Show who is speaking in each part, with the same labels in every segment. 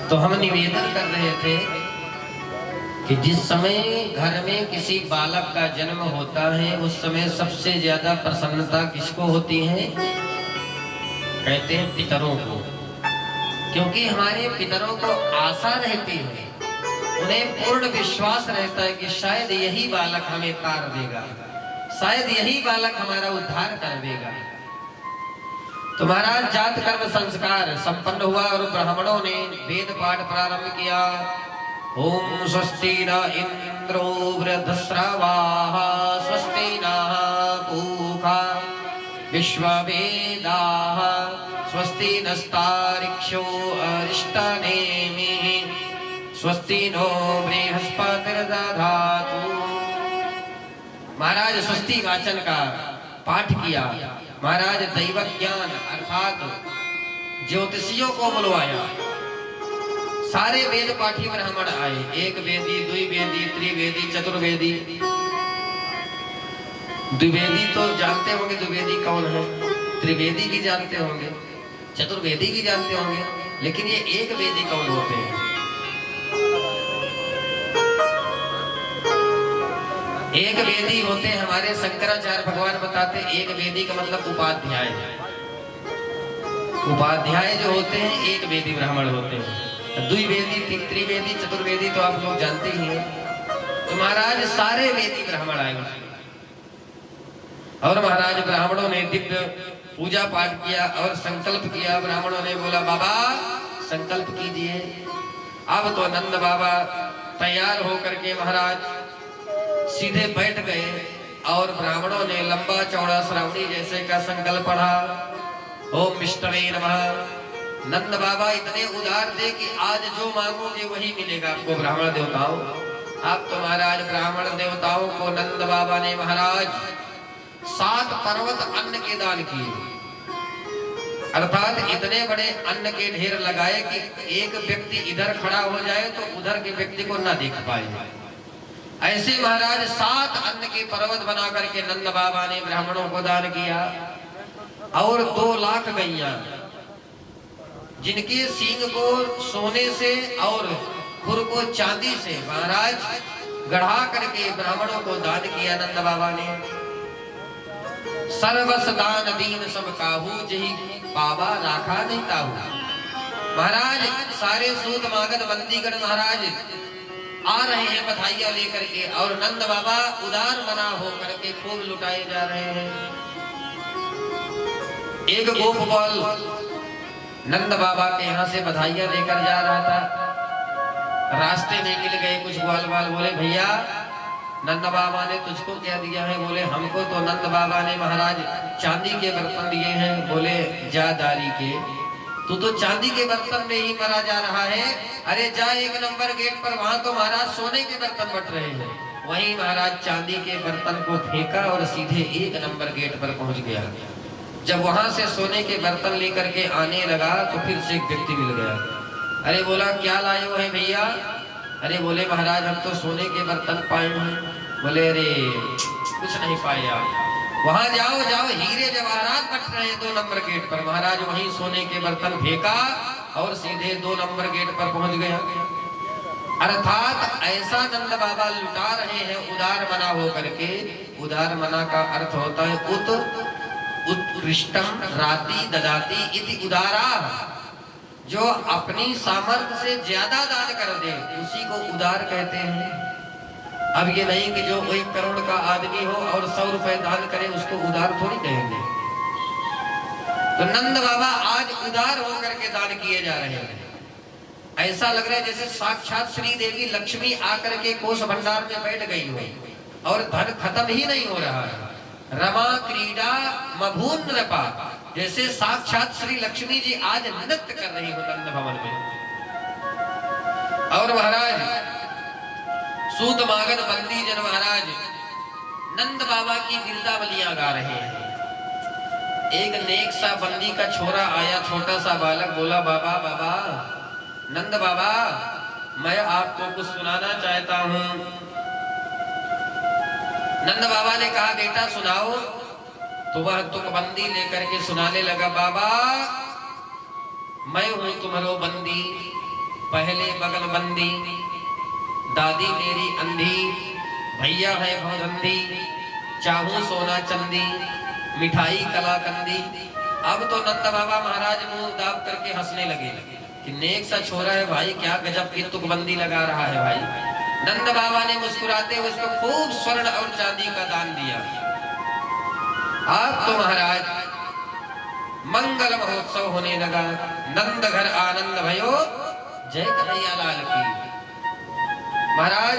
Speaker 1: तो हम निवेदन कर रहे थे कि जिस समय घर में किसी बालक का जन्म होता है उस समय सबसे ज्यादा प्रसन्नता किसको होती है? कहते हैं पितरों को, क्योंकि हमारे पितरों को आशा रहती है, उन्हें पूर्ण विश्वास रहता है कि शायद यही बालक हमें तार देगा, शायद यही बालक हमारा उद्धार कर देगा। तो महाराज जात कर्म संस्कार संपन्न हुआ और ब्राह्मणों ने वेद पाठ प्रारंभ किया। ओम स्वस्ति न इंद्रो वृद्धश्रवाः स्वस्ति न पूषा विश्ववेदाः स्वस्ति नस्तारिक्षो अरिष्टनेमिः स्वस्ति नो बृहस्पतिर्दधातु। महाराज स्वस्ति वाचन का पाठ किया। महाराज दैव ज्ञान अर्थात ज्योतिषियों को बुलवाया। सारे वेद पाठी ब्राह्मण आए, एक वेदी, द्विवेदी, त्रिवेदी, चतुर्वेदी। द्विवेदी तो जानते होंगे, द्विवेदी कौन है? त्रिवेदी भी जानते होंगे, चतुर्वेदी भी जानते होंगे, लेकिन ये एक वेदी कौन होते हैं? एक वेदी होते हैं हमारे शंकराचार्य भगवान बताते, एक वेदी का मतलब उपाध्याय। उपाध्याय जो होते हैं एक वेदी ब्राह्मण होते हैं। द्विवेदी, त्रिवेदी, चतुर्वेदी तो आप लोग जानते ही हैं। तो महाराज सारे वेदी ब्राह्मण आए और महाराज ब्राह्मणों ने दिव्य पूजा पाठ किया और संकल्प किया। ब्राह्मणों ने बोला बाबा संकल्प कीजिए। अब तो नंद बाबा तैयार होकर के महाराज सीधे बैठ गए और ब्राह्मणों ने लंबा चौड़ा श्रावणी जैसे का संकल्प पढ़ा। ओम विष्णवे नमः। नंद बाबा इतने उदार थे कि आज जो मांगोगे वही मिलेगा आपको ब्राह्मण देवताओं। आप तो महाराज ब्राह्मण देवताओं को नंद बाबा ने महाराज 7 पर्वत अन्न के दान किए, अर्थात इतने बड़े अन्न के ढेर लगाए कि एक व्यक्ति इधर खड़ा हो जाए तो उधर के व्यक्ति को न देख पाए। ऐसे महाराज 7 अन्न के पर्वत बना करके नंद बाबा ने ब्राह्मणों को दान किया। और 2 लाख गैया जिनके सींग को सोने से और खुर को चांदी से महाराज गढ़ा करके ब्राह्मणों को दान किया नंद बाबा ने। सर्वस दान दीन सब काहू जही बाबा राखा नहीं ताहू। महाराज सारे सूत मागध बंदीगण महाराज आ रहे हैं बधाइयां लेकर के और नंद बाबा उदार मना होकर के खूब लुटाए जा रहे हैं। एक गोपबाल नंद बाबा के यहाँ से बधाइयां लेकर जा रहा था। रास्ते में मिल गए कुछ ग्वाल बाल, बोले भैया नंद बाबा ने तुझको क्या दिया है? बोले हमको तो नंद बाबा ने महाराज चांदी के बर्तन दिए हैं। बोले जादारी के, तू तो चांदी के बर्तन में ही मरा जा रहा है। अरे जा 1 नंबर गेट पर, वहां तो महाराज सोने के बर्तन बट रहे हैं। वहीं महाराज चांदी के बर्तन को फेंका और सीधे 1 नंबर गेट पर पहुंच गया। जब वहां से सोने के बर्तन लेकर के आने लगा तो फिर से एक व्यक्ति मिल गया। अरे बोला क्या लाए हो है भैया? अरे बोले महाराज हम तो सोने के बर्तन पाए हैं। बोले अरे कुछ नहीं पाए आप, वहां जाओ जाओ, हीरे जवाहरात बट रहे 2 नंबर गेट पर। महाराज वहीं सोने के बर्तन फेंका और सीधे 2 नंबर गेट पर पहुंच गया। अर्थात ऐसा नंद बाबा लुटा रहे हैं उदार मना होकर के। उदार मना का अर्थ होता है उत्कृष्टम राति ददाति इति उदारा। जो अपनी सामर्थ्य से ज्यादा दान कर दे उसी को उदार कहते हैं। अब ये नहीं कि जो 1 करोड़ का आदमी हो और 100 रुपए दान करे उसको उदार थोड़ी कहेंगे। तो नंद बाबा आज उदार होकर के दान किए जा रहे हैं। ऐसा लग रहा है जैसे साक्षात श्री देवी लक्ष्मी आकर के कोष भंडार में बैठ गई हो और धन खत्म ही नहीं हो रहा है। रमा क्रीडा मभून नृपा, जैसे साक्षात श्री लक्ष्मी जी आज नृत्य कर रही हो नंद भवन में। और महाराज सूत मागध बंदी जन महाराज नंद बाबा की गिरदावलियां गा रहे हैं। एक नेक सा बंदी का छोरा आया, छोटा सा बालक, बोला बाबा बाबा नंद बाबा मैं आपको कुछ सुनाना चाहता हूँ। नंद बाबा ने कहा बेटा सुनाओ। तो वह तुकबंदी लेकर के सुनाने लगा, बाबा मैं हूं तुम्हारो बंदी, पहले बगल बंदी, दादी मेरी अंधी, भैया है भौरंधी, चाहूं सोना चंदी, मिठाई कलाकंदी। अब तो नंद बाबा महाराज मुंह दाब करके हंसने लगे कि नेक सा छोरा है भाई, क्या गजब की तुकबंदी लगा रहा है भाई। नंद बाबा ने मुस्कुराते हुए उसको खूब स्वर्ण और चांदी का दान दिया। अब तो महाराज मंगल महोत्सव होने लगा। नंद घर आनंद भयो, जय कन्हैया लाल की। महाराज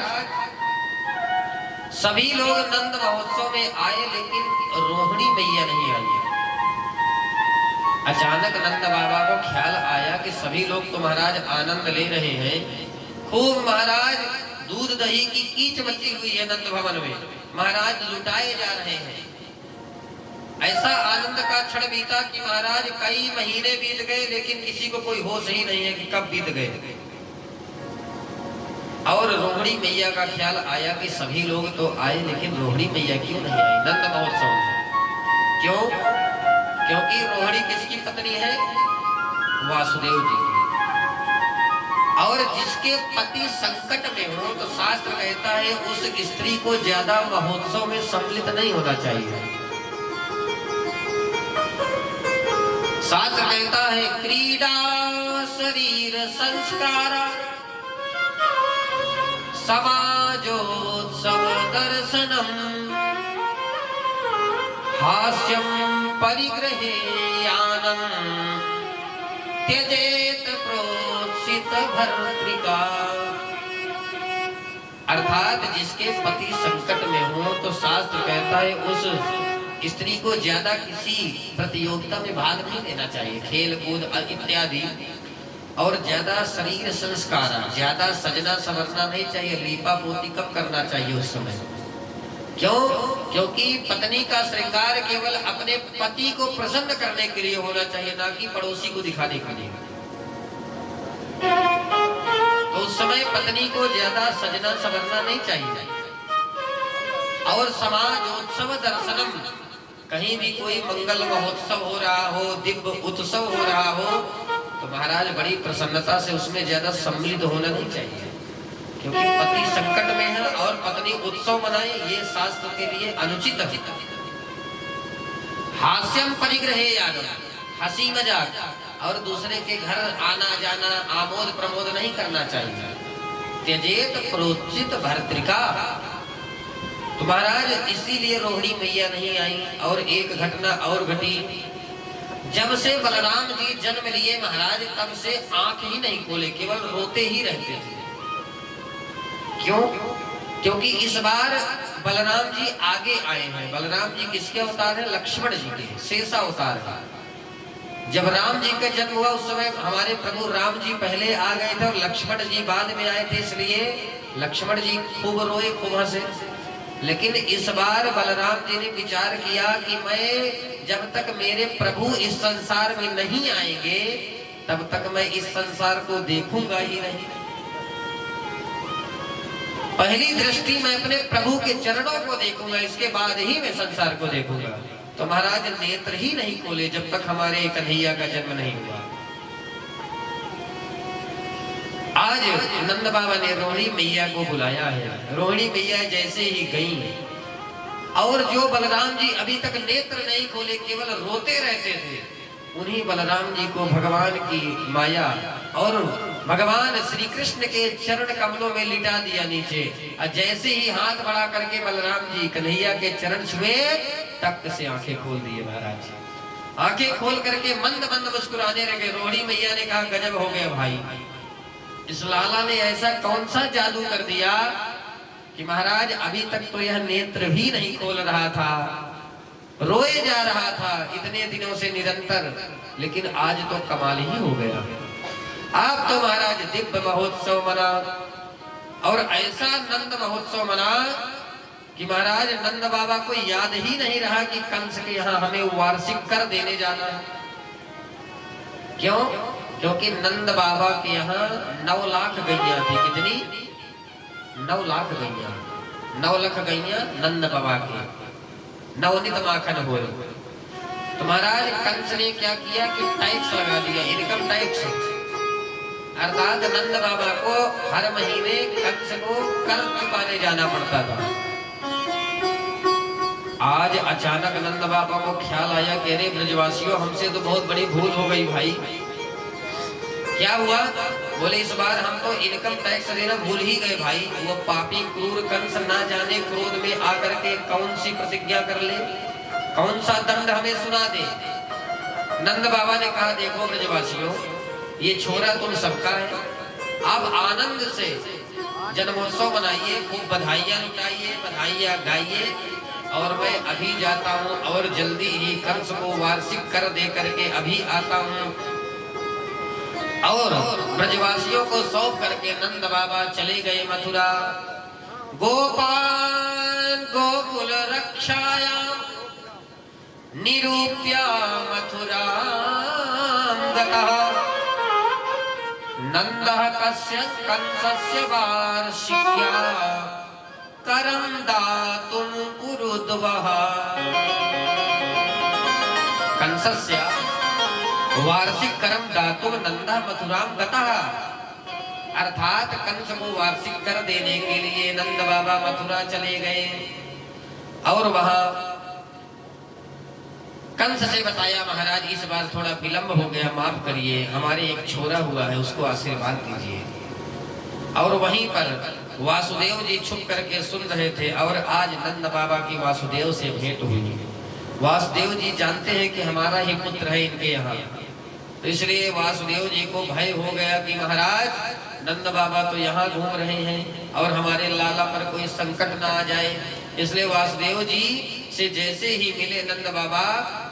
Speaker 1: सभी लोग नंद महोत्सव में आए, लेकिन रोहिणी मैया नहीं आई। अचानक नंद बाबा को ख्याल आया कि सभी लोग तो महाराज आनंद ले रहे हैं, खूब महाराज दूध दही की कीच मची हुई है नंद भवन में, महाराज लुटाए जा रहे हैं। ऐसा आनंद का क्षण बीता कि महाराज कई महीने बीत गए, लेकिन किसी को कोई होश ही नहीं है कि कब बीत गए। और रोहिणी मैया का ख्याल आया कि सभी लोग तो आए, लेकिन रोहिणी मैया क्यों नहीं आई नंद महोत्सव में? क्यों? क्योंकि रोहिणी किसकी पत्नी है? वासुदेव जी की। और जिसके पति संकट में हो तो शास्त्र कहता है उस स्त्री को ज्यादा महोत्सव में सम्मिलित नहीं होना चाहिए। शास्त्र कहता है क्रीडा शरीर संस्कार समाजोत्सव दर्शनम हास्यम परिग्रहेयानम त्यजेत प्रोत्सित भर्तृका। अर्थात जिसके पति संकट में हो तो शास्त्र कहता है उस स्त्री को ज्यादा किसी प्रतियोगिता में भाग नहीं लेना चाहिए, खेल कूद इत्यादि। और ज्यादा शरीर संस्कार, ज्यादा सजना संवरना नहीं चाहिए, लीपा पोती कब करना चाहिए उस समय। क्यों? क्योंकि पत्नी का श्रृंगार केवल अपने पति को प्रसन्न करने के लिए होना चाहिए, ना कि पड़ोसी को दिखाने के लिए। तो उस समय पत्नी को ज्यादा सजना संवरना नहीं चाहिए। और समाजोत्सव दर्शनम, कहीं भी कोई मंगल महोत्सव हो रहा हो, दिव्य उत्सव हो रहा हो, तो महाराज बड़ी प्रसन्नता से उसमें ज्यादा सम्मिलित होना नहीं चाहिए। क्योंकि पति संकट में है और पत्नी उत्सव मनाए, ये शास्त्र के लिए अनुचित है। हास्यम परिग्रहे याद, हंसी मजाक और दूसरे के घर आना जाना आमोद प्रमोद नहीं करना चाहिए। त्यजेत प्रोचित भर्तृका। तो महाराज इसीलिए रोहिणी मैया नहीं आई। और एक घटना और घटी, जब से बलराम जी जन्म लिए महाराज तब से आंख ही नहीं खोले, केवल रोते ही रहते थे। क्यों? क्योंकि इस बार बलराम जी आगे आए हैं। बलराम जी किसके अवतार हैं? लक्ष्मण जी के, शेषा अवतार है। जब राम जी का जन्म हुआ उस समय हमारे प्रभु राम जी पहले आ गए थे और लक्ष्मण जी बाद में आए थे, इसलिए लक्ष्मण जी खूब रोए, खूब हंसे। लेकिन इस बार बलराम जी ने विचार किया कि मैं जब तक मेरे प्रभु इस संसार में नहीं आएंगे तब तक मैं इस संसार को देखूंगा ही नहीं। पहली दृष्टि मैं अपने प्रभु के चरणों को देखूंगा, इसके बाद ही मैं संसार को देखूंगा। तो महाराज नेत्र ही नहीं खोले जब तक हमारे कन्हैया का जन्म नहीं हुआ। आज नंद बाबा ने रोहिणी मैया को बुलाया है। रोहिणी मैया जैसे ही गई और जो बलराम जी अभी तक नेत्र नहीं खोले केवल रोते रहते थे, उन्हीं बलराम जी को भगवान की माया और भगवान श्री कृष्ण के चरण कमलों में लिटा दिया नीचे। और जैसे ही हाथ बढ़ा करके बलराम जी कन्हैया के चरण छुए, टक से आंखें खोल दिए महाराज। आंखें खोल करके मंद मंद मुस्कुराने लगे। रोहिणी मैया ने कहा गजब हो गया भाई, इस लाला ने ऐसा कौन सा जादू कर दिया कि महाराज अभी तक तो यह नेत्र भी नहीं खोल रहा था, रोए जा रहा था इतने दिनों से निरंतर, लेकिन आज तो कमाल ही हो गया। आप तो महाराज दिव्य महोत्सव मना और ऐसा नंद महोत्सव मना कि महाराज नंद बाबा को याद ही नहीं रहा कि कंस के यहाँ हमें वार्षिक कर देने जाना है। क्यों? क्योंकि नंद बाबा के यहाँ 9 लाख गैया थी। कितनी? 9 लाख गैया। 9 लाख गैया नंद बाबा के, नवनीत माखन हो। तो महाराज कंस ने क्या किया कि टैक्स लगा दिया, इनकम टैक्स। अर्थात नंद बाबा को हर महीने कंस को कर चुकाने जाना पड़ता था। आज अचानक नंद बाबा को ख्याल आया कि अरे ब्रजवासियों, हमसे तो बहुत बड़ी भूल हो गई भाई। क्या हुआ? बोले इस बार हम तो इनकम टैक्स देना भूल ही गए भाई। वो पापी क्रूर कंस ना जाने क्रोध में आकर के कौन सी प्रतिज्ञा कर ले, कौन सा दंड हमें सुना दे। नंद बाबा ने कहा, देखो ब्रजवासियों, ये छोरा तुम सबका है, अब आनंद से जन्मोत्सव मनाइए, खूब बधाइयां लुटाइए, बधाइयां गाइए। और मैं अभी जाता हूँ और जल्दी ही कंस को वार्षिक कर दे करके अभी आता हूँ। और ब्रजवासियों को सौंप करके नंद बाबा चले गए मथुरा। गोपाल गोकुल रक्षाया निरूप्या मथुरा नंदः कस्य कंसस्य वार्षिक्या करं दातुं कुरुद्वः। कंसस्य वार्षिक करम दातुं नंदः मथुरां गतः। अर्थात कंस को वार्षिक कर देने के लिए नंद बाबा मथुरा चले गए। और वहां कंस से बताया, महाराज इस बार थोड़ा विलंब हो गया, माफ करिए, हमारे एक छोरा हुआ है, उसको आशीर्वाद दीजिए। और वहीं पर वासुदेव जी छुप करके सुन रहे थे। और आज नंद बाबा की वासुदेव से भेंट हुई। वासुदेव जी जानते हैं कि हमारा ही पुत्र है इनके यहाँ, तो इसलिए वासुदेव जी को भय हो गया कि महाराज नंद बाबा तो यहाँ घूम रहे हैं और हमारे लाला पर कोई संकट ना आ जाए। इसलिए वासुदेव जी से जैसे ही मिले नंद बाबा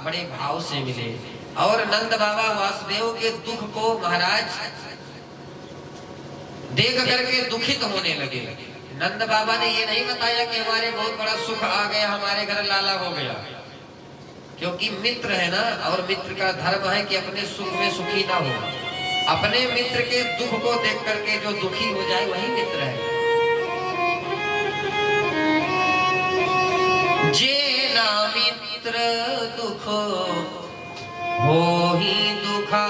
Speaker 1: बड़े भाव से मिले। और नंद बाबा वासुदेव के दुख को महाराज देख करके दुखित होने लगे। नंद बाबा ने ये नहीं बताया कि हमारे बहुत बड़ा सुख आ गया, हमारे घर लाला हो गया, क्योंकि मित्र है ना, और मित्र का धर्म है कि अपने सुख में सुखी ना हो। अपने मित्र के दुख को देख करके जो दुखी हो जाए वही मित्र है। जे ना मित्र दुख हो ही दुखा